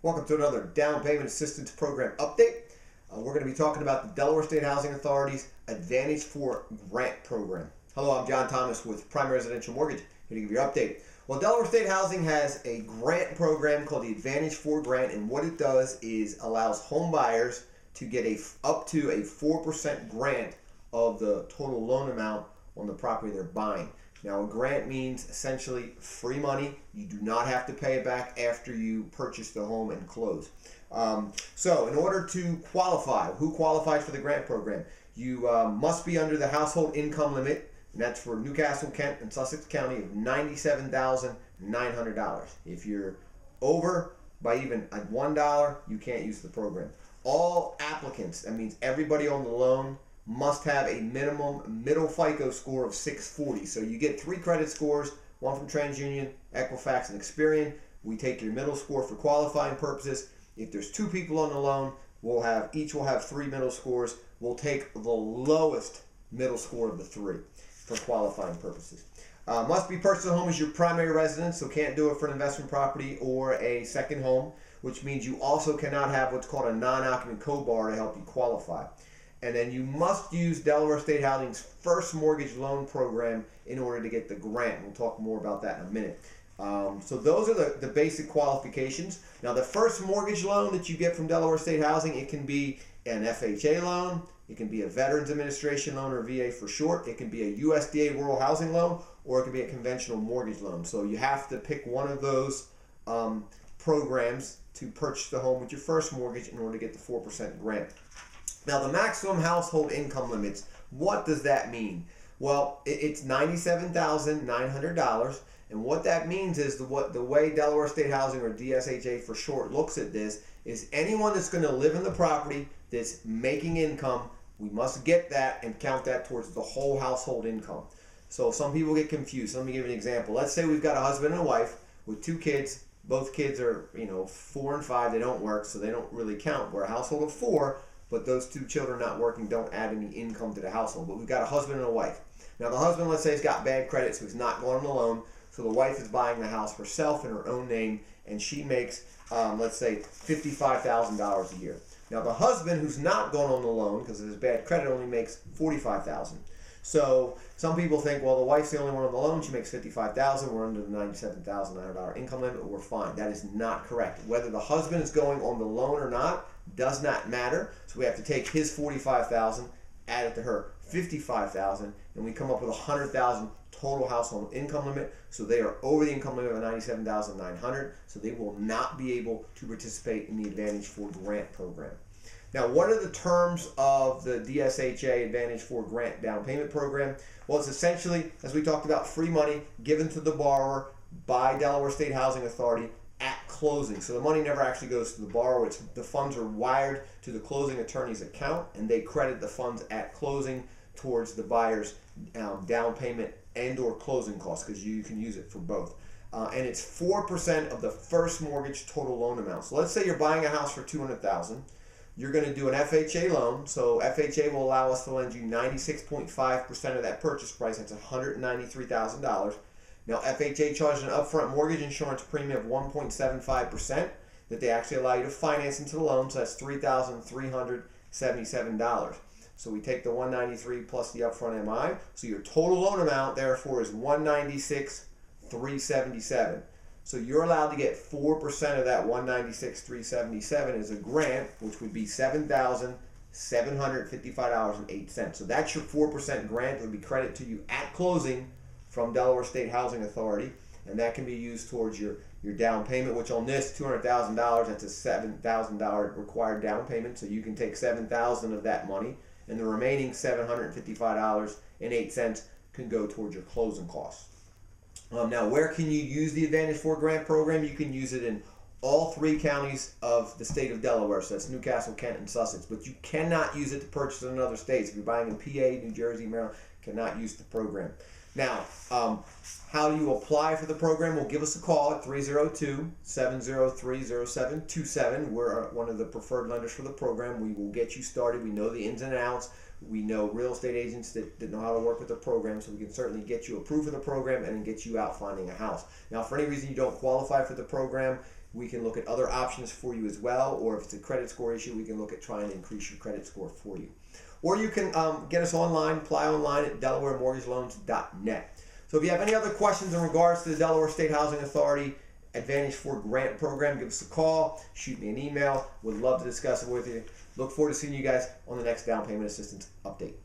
Welcome to another Down Payment Assistance Program update. We're going to be talking about the Delaware State Housing Authority's Advantage 4 Grant Program. Hello, I'm John Thomas with Primary Residential Mortgage, here to give you an update. Well, Delaware State Housing has a grant program called the Advantage 4 Grant, and what it does is allows home buyers to get up to a 4% grant of the total loan amount on the property they're buying. Now, a grant means essentially free money. You do not have to pay it back after you purchase the home and close. So in order to qualify, who qualifies for the grant program? You must be under the household income limit, and that's for Newcastle, Kent, and Sussex County of $97,900. If you're over by even $1, you can't use the program. All applicants, that means everybody on the loan, must have a minimum middle FICO score of 640. So you get 3 credit scores, one from TransUnion, Equifax, and Experian. We take your middle score for qualifying purposes. If there's 2 people on the loan, each will have 3 middle scores. We'll take the lowest middle score of the 3 for qualifying purposes. Must be purchased a home as your primary residence, so can't do it for an investment property or a second home, which means you also cannot have what's called a non-occupant co-borrower to help you qualify. And then you must use Delaware State Housing's first mortgage loan program in order to get the grant. We'll talk more about that in a minute. So those are the basic qualifications. Now, the first mortgage loan that you get from Delaware State Housing, it can be an FHA loan, it can be a Veterans Administration loan, or VA for short, it can be a USDA rural housing loan, or it can be a conventional mortgage loan. So you have to pick one of those programs to purchase the home with your first mortgage in order to get the 4% grant. Now, the maximum household income limits, what does that mean? Well, it's $97,900, and what that means is the way Delaware State Housing, or DSHA for short, looks at this is anyone that's going to live in the property that's making income, we must get that and count that towards the whole household income. So some people get confused. So let me give you an example. Let's say we've got a husband and a wife with 2 kids. Both kids are 4 and 5. They don't work, so they don't really count. We're a household of 4. But those 2 children not working don't add any income to the household. But we've got a husband and a wife. Now, the husband, let's say, has got bad credit, so he's not going on the loan. So the wife is buying the house herself in her own name, and she makes, let's say, $55,000 a year. Now, the husband, who's not going on the loan because of his bad credit, only makes $45,000. So some people think, well, the wife's the only one on the loan. She makes $55,000. We're under the $97,900 income limit. We're fine. That is not correct. Whether the husband is going on the loan or not does not matter. So we have to take his $45,000, add it to her $55,000, and we come up with $100,000 total household income limit. So they are over the income limit of $97,900. So they will not be able to participate in the Advantage 4 Grant Program. Now, what are the terms of the DSHA Advantage 4 Grant Down Payment Program? Well, it's essentially, as we talked about, free money given to the borrower by Delaware State Housing Authority at closing. So the money never actually goes to the borrower. The funds are wired to the closing attorney's account, and they credit the funds at closing towards the buyer's down payment and or closing costs, because you can use it for both. And it's 4% of the first mortgage total loan amount. So let's say you're buying a house for $200,000. You're going to do an FHA loan, so FHA will allow us to lend you 96.5% of that purchase price. That's $193,000. Now, FHA charges an upfront mortgage insurance premium of 1.75% that they actually allow you to finance into the loan, so that's $3,377. So we take the $193 plus the upfront MI, so your total loan amount, therefore, is $196,377. So you're allowed to get 4% of that $196,377 as a grant, which would be $7,755.08. So that's your 4% grant that would be credited to you at closing from Delaware State Housing Authority, and that can be used towards your down payment, which on this $200,000, that's a $7,000 required down payment. So you can take $7,000 of that money, and the remaining $755.08 can go towards your closing costs. Now, where can you use the Advantage 4 Grant Program? You can use it in all 3 counties of the state of Delaware. So that's Newcastle, Kent, and Sussex. But you cannot use it to purchase in other states. If you're buying in PA, New Jersey, Maryland, you cannot use the program. Now, how do you apply for the program? Well, give us a call at 302-703-0727. We're one of the preferred lenders for the program. We will get you started. We know the ins and outs. We know real estate agents that know how to work with the program, so we can certainly get you approved for the program and then get you out finding a house. Now, for any reason you don't qualify for the program, we can look at other options for you as well, or if it's a credit score issue, we can look at trying to increase your credit score for you. Or you can get us online, apply online at DelawareMortgageLoans.net. So if you have any other questions in regards to the Delaware State Housing Authority Advantage 4 grant program, give us a call, shoot me an email. We'd love to discuss it with you. Look forward to seeing you guys on the next down payment assistance update.